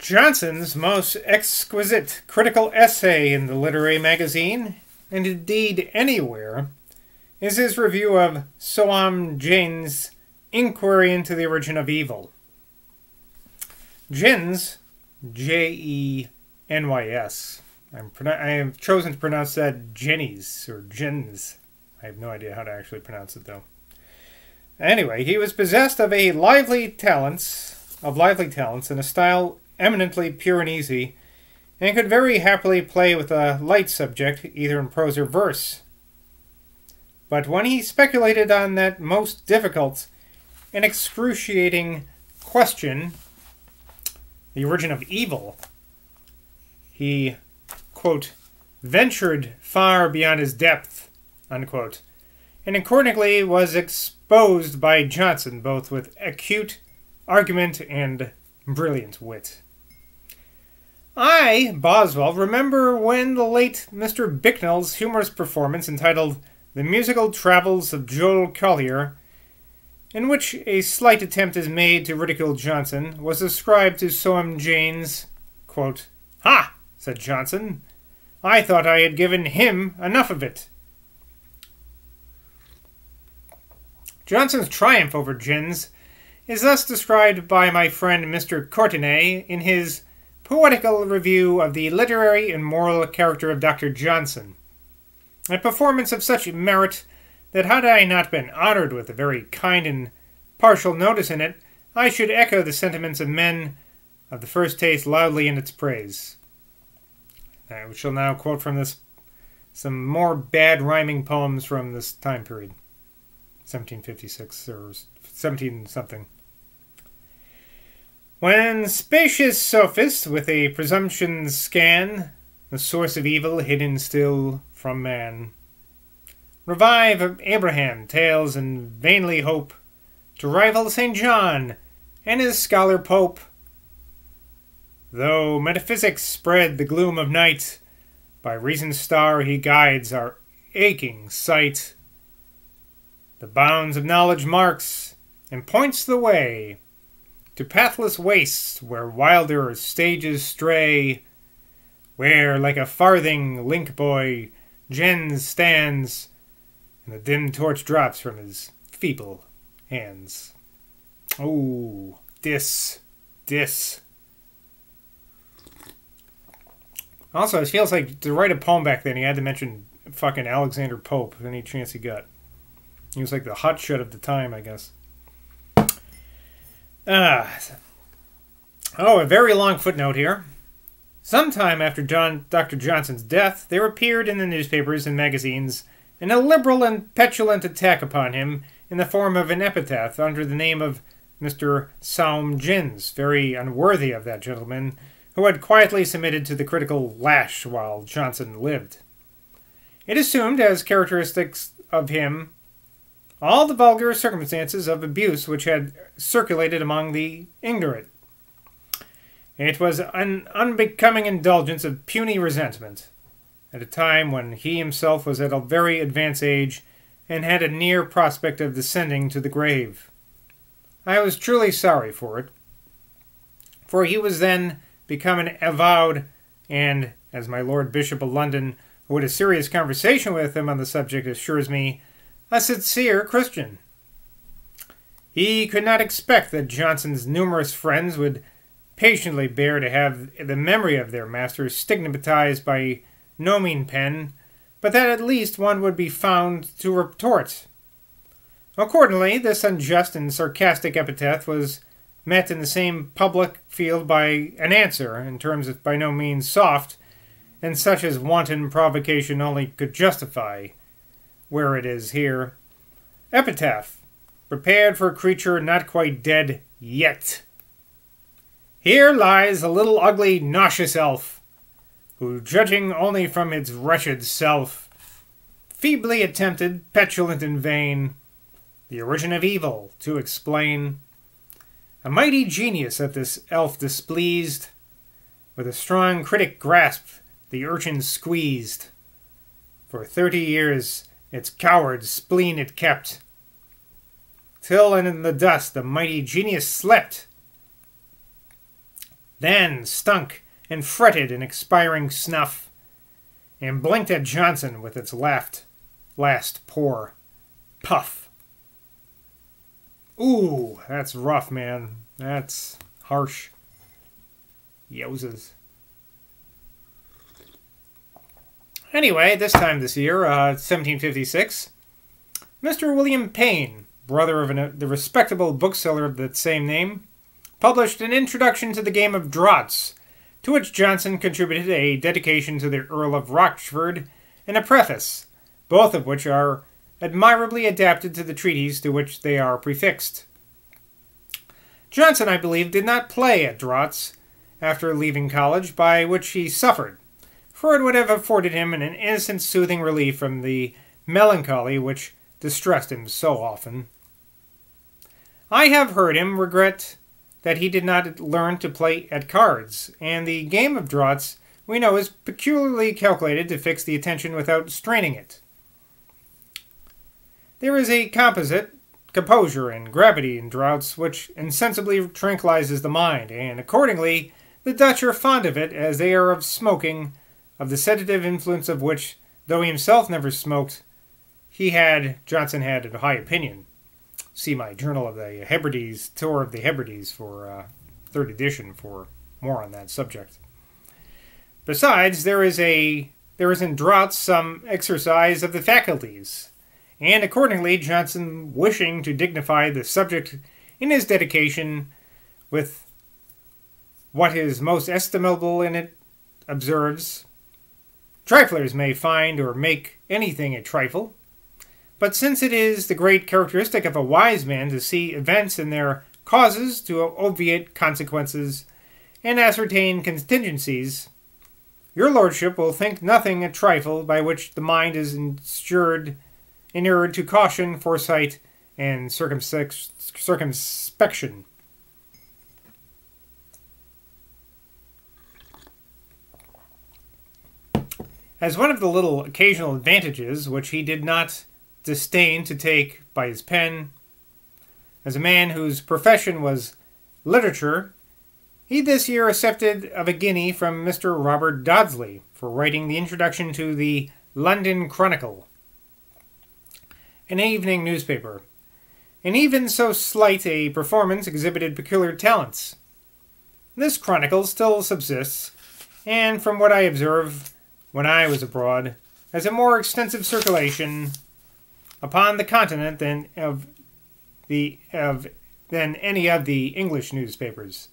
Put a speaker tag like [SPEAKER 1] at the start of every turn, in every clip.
[SPEAKER 1] Johnson's most exquisite critical essay in the literary magazine, and indeed anywhere, is his review of Soam Jain's Inquiry into the Origin of Evil. Jins, J-E-N-Y-S. I have chosen to pronounce that Jenny's, or Jins. I have no idea how to actually pronounce it, though. Anyway, he was possessed of lively talents and a style eminently pure and easy, and could very happily play with a light subject, either in prose or verse. But when he speculated on that most difficult and excruciating question, the origin of evil, he, quote, ventured far beyond his depth, unquote, and accordingly was exposed by Johnson both with acute argument and brilliant wit. I, Boswell, remember when the late Mr. Bicknell's humorous performance entitled The Musical Travels of Joel Collier, in which a slight attempt is made to ridicule Johnson, was ascribed to Soam Jain's, quote, "Ha!" said Johnson. "I thought I had given him enough of it." Johnson's triumph over Jins is thus described by my friend Mr. Courtenay in his poetical review of the literary and moral character of Dr. Johnson, a performance of such merit that had I not been honored with a very kind and partial notice in it, I should echo the sentiments of men of the first taste loudly in its praise. I shall now quote from this some more bad rhyming poems from this time period, 1756 or 17-something. When spacious sophists with a presumption scan the source of evil hidden still from man, revive of Abraham tales and vainly hope to rival St. John and his scholar Pope, though metaphysics spread the gloom of night, by reason's star he guides our aching sight. The bounds of knowledge marks and points the way to pathless wastes where wilder stages stray, where like a farthing link boy Jens stands, and the dim torch drops from his feeble hands. Oh, dis. Also, it feels like to write a poem back then, he had to mention fucking Alexander Pope any chance he got. He was like the hotshot of the time, I guess. A very long footnote here. Sometime after Dr. Johnson's death, there appeared in the newspapers and magazines an illiberal and petulant attack upon him in the form of an epitaph under the name of Mr. Soam Jins, very unworthy of that gentleman, who had quietly submitted to the critical lash while Johnson lived. It assumed as characteristics of him all the vulgar circumstances of abuse which had circulated among the ignorant. It was an unbecoming indulgence of puny resentment, at a time when he himself was at a very advanced age and had a near prospect of descending to the grave. I was truly sorry for it, for he was then become an avowed and, as my Lord Bishop of London, who had a serious conversation with him on the subject, assures me, a sincere Christian. He could not expect that Johnson's numerous friends would patiently bear to have the memory of their master stigmatized by no mean pen, but that at least one would be found to retort. Accordingly, this unjust and sarcastic epithet was met in the same public field by an answer, in terms of by no means soft, and such as wanton provocation only could justify, where it is here. Epitaph, prepared for a creature not quite dead yet. Here lies a little ugly, nauseous elf, who, judging only from its wretched self, feebly attempted, petulant and vain, the origin of evil to explain. A mighty genius at this elf displeased, with a strong critic grasp the urchin squeezed. For 30 years its coward spleen it kept, till and in the dust the mighty genius slept. then stunk and fretted in expiring snuff, and blinked at Johnson with its last poor puff. Ooh, that's rough, man. That's harsh. Yowzas. Anyway, this time this year, 1756, Mr. William Payne, brother of the respectable bookseller of the same name, published an introduction to the game of draughts, to which Johnson contributed a dedication to the Earl of Rochford and a preface, both of which are admirably adapted to the treatise to which they are prefixed. Johnson, I believe, did not play at draughts after leaving college, by which he suffered, for it would have afforded him an innocent soothing relief from the melancholy which distressed him so often. I have heard him regret that he did not learn to play at cards, and the game of draughts, we know, is peculiarly calculated to fix the attention without straining it. There is a composure and gravity in draughts which insensibly tranquilizes the mind, and accordingly the Dutch are fond of it as they are of smoking, of the sedative influence of which, though he himself never smoked, Johnson had a high opinion. See my Journal of the Hebrides, Tour of the Hebrides for 3rd edition for more on that subject. Besides, there is in draughts some exercise of the faculties, and accordingly Johnson, wishing to dignify the subject in his dedication with what is most estimable in it, observes, "Triflers may find or make anything a trifle, but since it is the great characteristic of a wise man to see events in their causes, to obviate consequences, and ascertain contingencies, your lordship will think nothing a trifle by which the mind is inured to caution, foresight, and circumspection." As one of the little occasional advantages which he did not disdain to take by his pen, as a man whose profession was literature, he this year accepted of a guinea from Mr. Robert Dodsley for writing the introduction to the London Chronicle, an evening newspaper. And even so slight a performance exhibited peculiar talents. This chronicle still subsists, and from what I observed when I was abroad, has a more extensive circulation upon the continent than any of the English newspapers.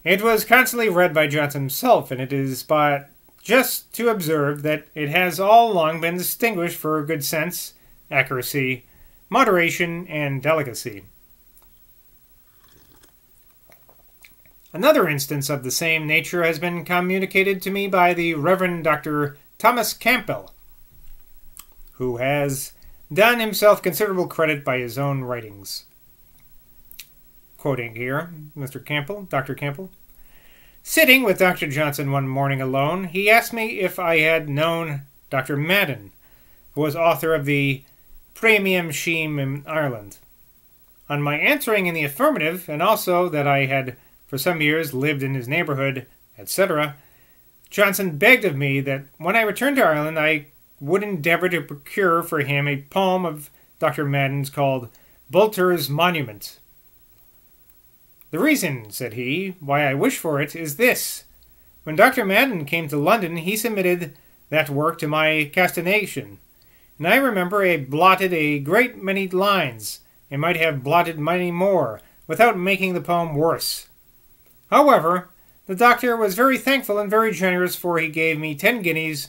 [SPEAKER 1] It was constantly read by Johnson himself, and it is but just to observe that it has all along been distinguished for good sense, accuracy, moderation, and delicacy. Another instance of the same nature has been communicated to me by the Reverend Dr. Thomas Campbell, who has done himself considerable credit by his own writings. Quoting here, Dr. Campbell. "Sitting with Dr. Johnson one morning alone, he asked me if I had known Dr. Madden, who was author of the Premium Scheme in Ireland. On my answering in the affirmative, and also that I had for some years lived in his neighborhood, etc., Johnson begged of me that when I returned to Ireland I would endeavor to procure for him a poem of Dr. Madden's called Boulter's Monument. The reason," said he, "why I wish for it is this. When Dr. Madden came to London he submitted that work to my castination, and I remember I blotted a great many lines, and might have blotted many more, without making the poem worse. However, the doctor was very thankful and very generous, for he gave me 10 guineas,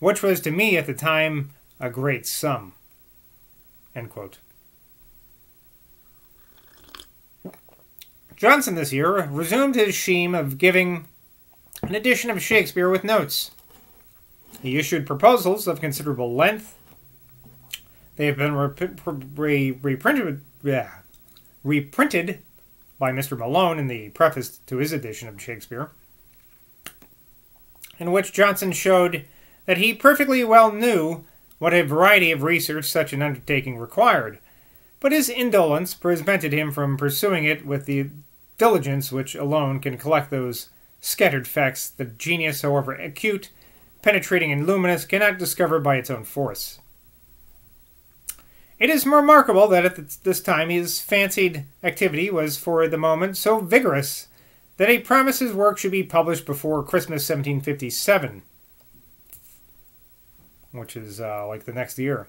[SPEAKER 1] which was to me at the time a great sum." End quote. Johnson this year resumed his scheme of giving an edition of Shakespeare with notes. He issued proposals of considerable length. They have been reprinted by Mr. Malone in the preface to his edition of Shakespeare, in which Johnson showed that he perfectly well knew what a variety of research such an undertaking required, but his indolence prevented him from pursuing it with the diligence which alone can collect those scattered facts that genius, however acute, penetrating, and luminous, cannot discover by its own force. It is remarkable that at this time his fancied activity was for the moment so vigorous that he promised his work should be published before Christmas 1757, which is like the next year.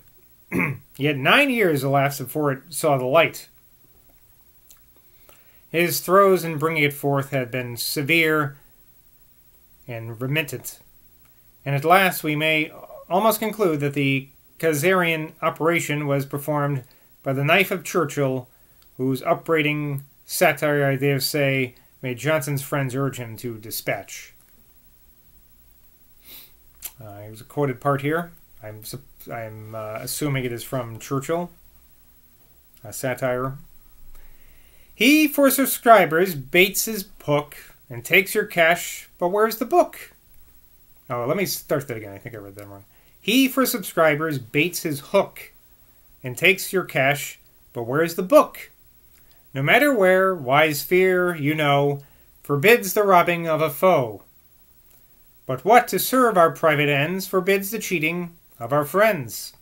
[SPEAKER 1] Yet 9 years elapsed before it saw the light. His throes in bringing it forth had been severe and remittent, and at last we may almost conclude that the Khazarian operation was performed by the knife of Churchill, whose upbraiding satire, I dare say, made Johnson's friends urge him to dispatch. Here's a quoted part here. I'm assuming it is from Churchill. A satire. He, for subscribers, baits his hook and takes your cash, but where's the book? Oh, let me start that again. I think I read that wrong. He, for subscribers, baits his hook and takes your cash, but where's the book? No matter where, wise fear, you know, forbids the robbing of a foe. But what, to serve our private ends, forbids the cheating of our friends.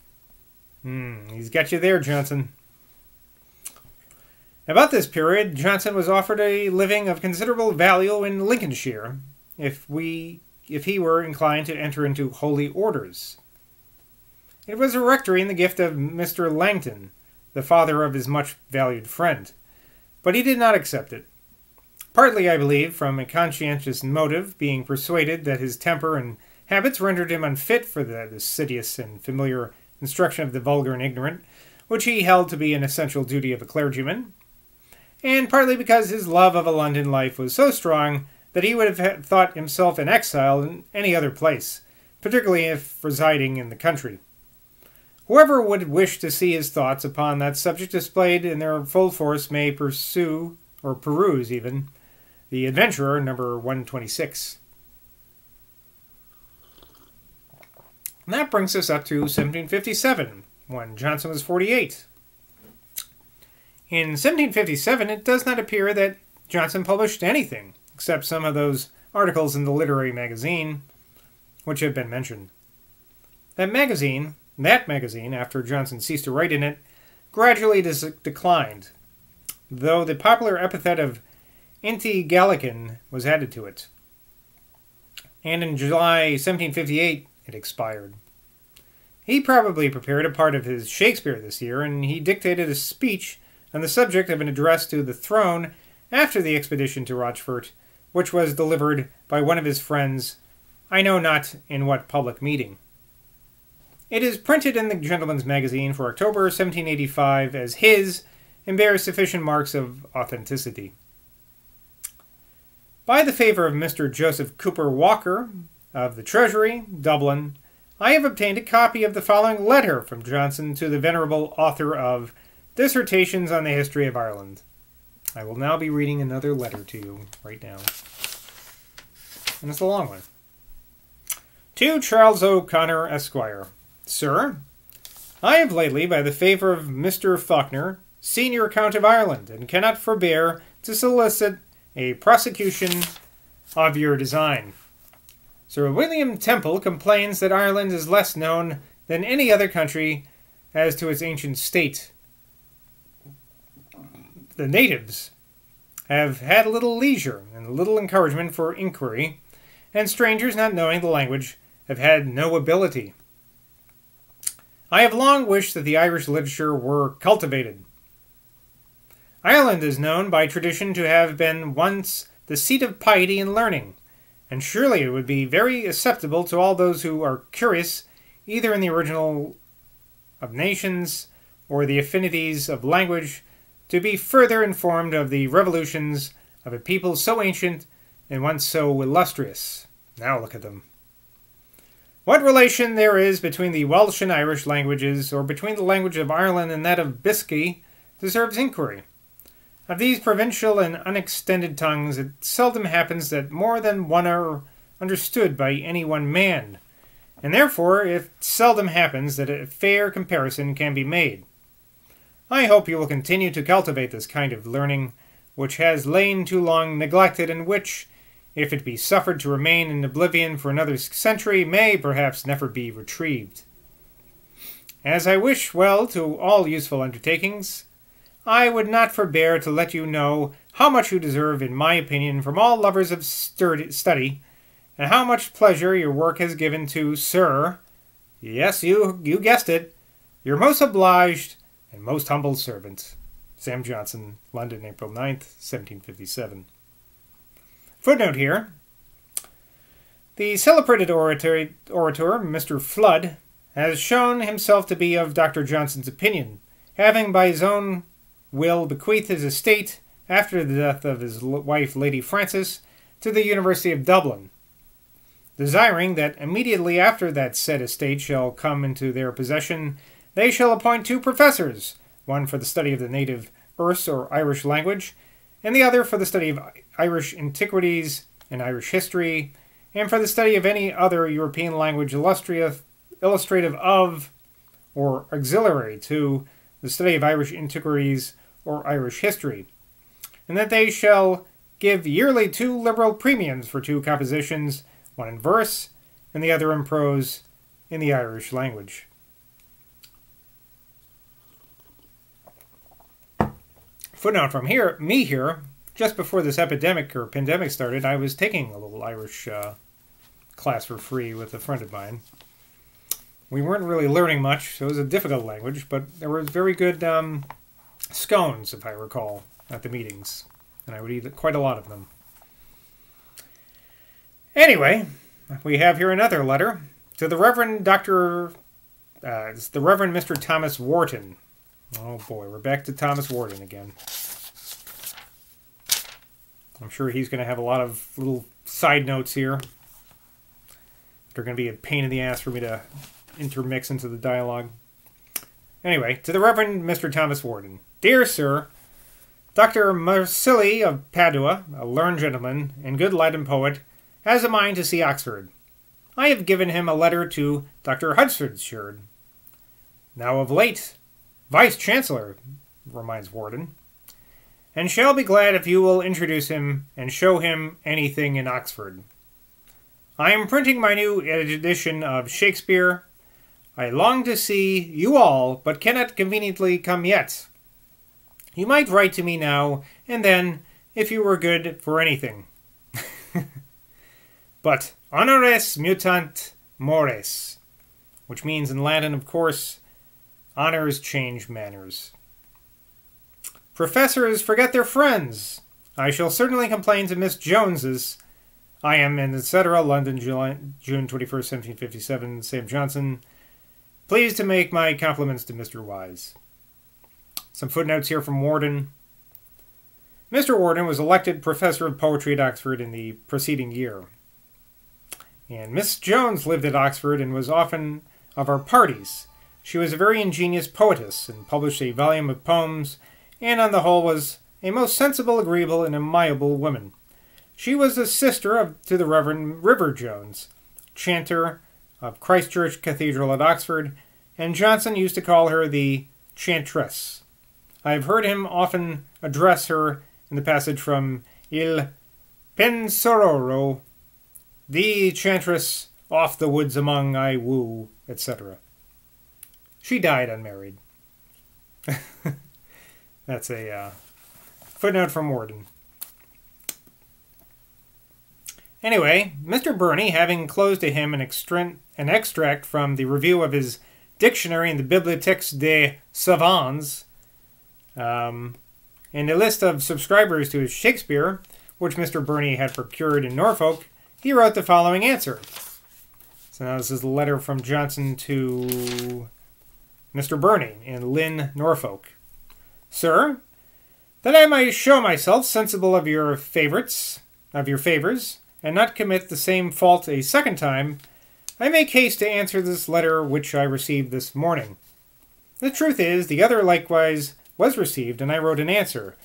[SPEAKER 1] He's got you there, Johnson. About this period, Johnson was offered a living of considerable value in Lincolnshire, if he were inclined to enter into holy orders. It was a rectory in the gift of Mr. Langton, the father of his much valued friend, but he did not accept it. Partly, I believe, from a conscientious motive, being persuaded that his temper and habits rendered him unfit for the assiduous and familiar instruction of the vulgar and ignorant, which he held to be an essential duty of a clergyman, and partly because his love of a London life was so strong that he would have thought himself an exile in any other place, particularly if residing in the country. Whoever would wish to see his thoughts upon that subject displayed in their full force may pursue, or peruse even, The Adventurer, number 126. And that brings us up to 1757, when Johnson was 48. In 1757, it does not appear that Johnson published anything, except some of those articles in the literary magazine, which have been mentioned. That magazine, after Johnson ceased to write in it, gradually declined, though the popular epithet of anti-Gallican was added to it. And in July 1758, it expired. He probably prepared a part of his Shakespeare this year, and he dictated a speech on the subject of an address to the throne after the expedition to Rochefort, which was delivered by one of his friends, I know not in what public meeting. It is printed in the Gentleman's Magazine for October 1785 as his, and bears sufficient marks of authenticity. By the favour of Mr. Joseph Cooper Walker, of the Treasury, Dublin, I have obtained a copy of the following letter from Johnson to the venerable author of Dissertations on the History of Ireland. I will now be reading another letter to you right now. And it's a long one. To Charles O'Connor, Esquire. Sir, I have lately, by the favour of Mr. Faulkner, seen your account of Ireland, and cannot forbear to solicit a prosecution of your design. Sir William Temple complains that Ireland is less known than any other country as to its ancient state. The natives have had little leisure and little encouragement for inquiry, and strangers not knowing the language have had no ability. I have long wished that the Irish literature were cultivated. Ireland is known by tradition to have been once the seat of piety and learning, and surely it would be very acceptable to all those who are curious either in the original of nations or the affinities of language to be further informed of the revolutions of a people so ancient and once so illustrious. Now look at them. What relation there is between the Welsh and Irish languages, or between the language of Ireland and that of Biscay, deserves inquiry. Of these provincial and unextended tongues, it seldom happens that more than one are understood by any one man, and therefore it seldom happens that a fair comparison can be made. I hope you will continue to cultivate this kind of learning, which has lain too long neglected, and which, if it be suffered to remain in oblivion for another century, may perhaps never be retrieved. As I wish well to all useful undertakings, I would not forbear to let you know how much you deserve, in my opinion, from all lovers of study, and how much pleasure your work has given to, Sir, yes, you guessed it, your most obliged and most humble servant, Sam Johnson, London, April 9th, 1757. Footnote here. The celebrated orator, Mr. Flood, has shown himself to be of Dr. Johnson's opinion, having by his own will bequeathed his estate, after the death of his wife Lady Frances, to the University of Dublin, desiring that immediately after that said estate shall come into their possession, they shall appoint 2 professors, one for the study of the native Erse or Irish language, and the other for the study of Irish antiquities and Irish history, and for the study of any other European language illustrative of or auxiliary to the study of Irish antiquities or Irish history, and that they shall give yearly 2 liberal premiums for 2 compositions, one in verse and the other in prose in the Irish language. Footnote from me here, just before this epidemic or pandemic started, I was taking a little Irish class for free with a friend of mine. We weren't really learning much, so it was a difficult language, but there was very good scones, if I recall, at the meetings, and I would eat quite a lot of them. Anyway, we have here another letter to the Reverend Mr. Thomas Wharton. Oh boy, we're back to Thomas Wharton again. I'm sure he's going to have a lot of little side notes here. They're going to be a pain in the ass for me to intermix into the dialogue. Anyway, to the Reverend Mr. Thomas Wharton. Dear Sir, Dr. Marsilli of Padua, a learned gentleman and good Latin poet, has a mind to see Oxford. I have given him a letter to Dr. Hunsfordshire, now of late Vice-Chancellor, reminds Wharton, and shall be glad if you will introduce him and show him anything in Oxford. I am printing my new edition of Shakespeare. I long to see you all, but cannot conveniently come yet. You might write to me now and then, if you were good for anything. But honores mutant mores, which means in Latin, of course, honors change manners. Professors forget their friends. I shall certainly complain to Miss Jones's. I am, and etc., London, June 21st, 1757, Sam Johnson. Pleased to make my compliments to Mr. Wise. Some footnotes here from Wharton. Mr. Wharton was elected Professor of Poetry at Oxford in the preceding year. And Miss Jones lived at Oxford and was often of our parties. She was a very ingenious poetess and published a volume of poems, and on the whole was a most sensible, agreeable, and amiable woman. She was a sister to the Reverend River Jones, chanter of Christ Church Cathedral at Oxford, and Johnson used to call her the chantress. I have heard him often address her in the passage from Il Penseroso, the chantress off the woods among I woo, etc. She died unmarried. That's a footnote from Wharton. Anyway, Mr. Burney, having enclosed to him an extract from the review of his dictionary in the Bibliothèque des Savants, and a list of subscribers to his Shakespeare, which Mr. Burney had procured in Norfolk, he wrote the following answer. So now this is a letter from Johnson to Mr. Burney in Lynn, Norfolk. Sir, that I may show myself sensible of your favours, and not commit the same fault a second time, I make haste to answer this letter which I received this morning. The truth is, the other likewise was received, and I wrote an answer.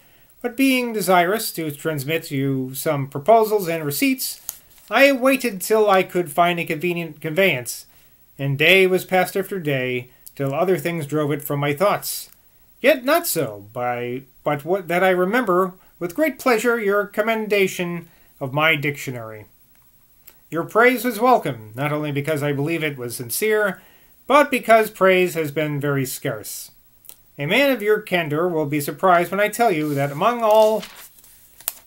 [SPEAKER 1] But being desirous to transmit you some proposals and receipts, I waited till I could find a convenient conveyance, and day was passed after day, till other things drove it from my thoughts. Yet not so, but what that I remember with great pleasure your commendation of my dictionary. Your praise was welcome, not only because I believe it was sincere, but because praise has been very scarce. A man of your candor will be surprised when I tell you that among all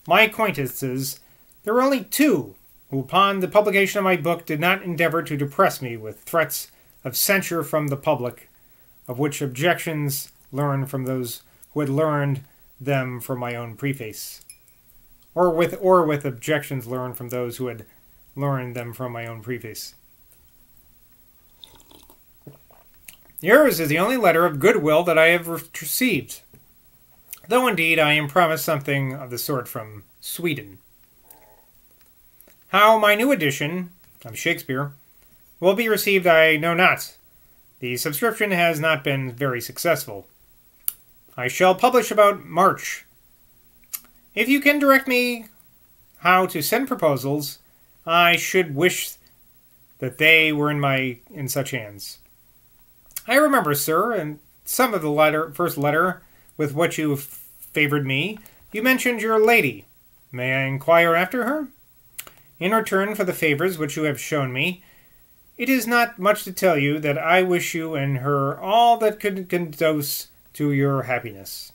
[SPEAKER 1] my acquaintances, there were only 2 who, upon the publication of my book, did not endeavor to depress me with threats of censure from the public, of which objections learned from those who had learned them from my own preface, or with objections learned from those who had learned them from my own preface. Yours is the only letter of goodwill that I have received, though indeed I am promised something of the sort from Sweden. How my new edition of Shakespeare will be received I know not. The subscription has not been very successful. I shall publish about March. If you can direct me how to send proposals, I should wish that they were in such hands. I remember, sir, in some of the first letter with which you favored me, you mentioned your lady. May I inquire after her? In return for the favors which you have shown me, it is not much to tell you that I wish you and her all that could conduce to your happiness.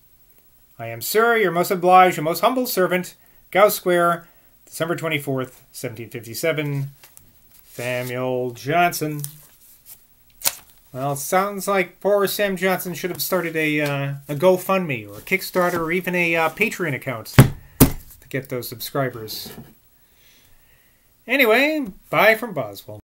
[SPEAKER 1] I am, sir, your most obliged and most humble servant, Gow Square, December 24th, 1757, Samuel Johnson. Well, it sounds like poor Sam Johnson should have started a GoFundMe or a Kickstarter or even a Patreon account to get those subscribers. Anyway, bye from Boswell.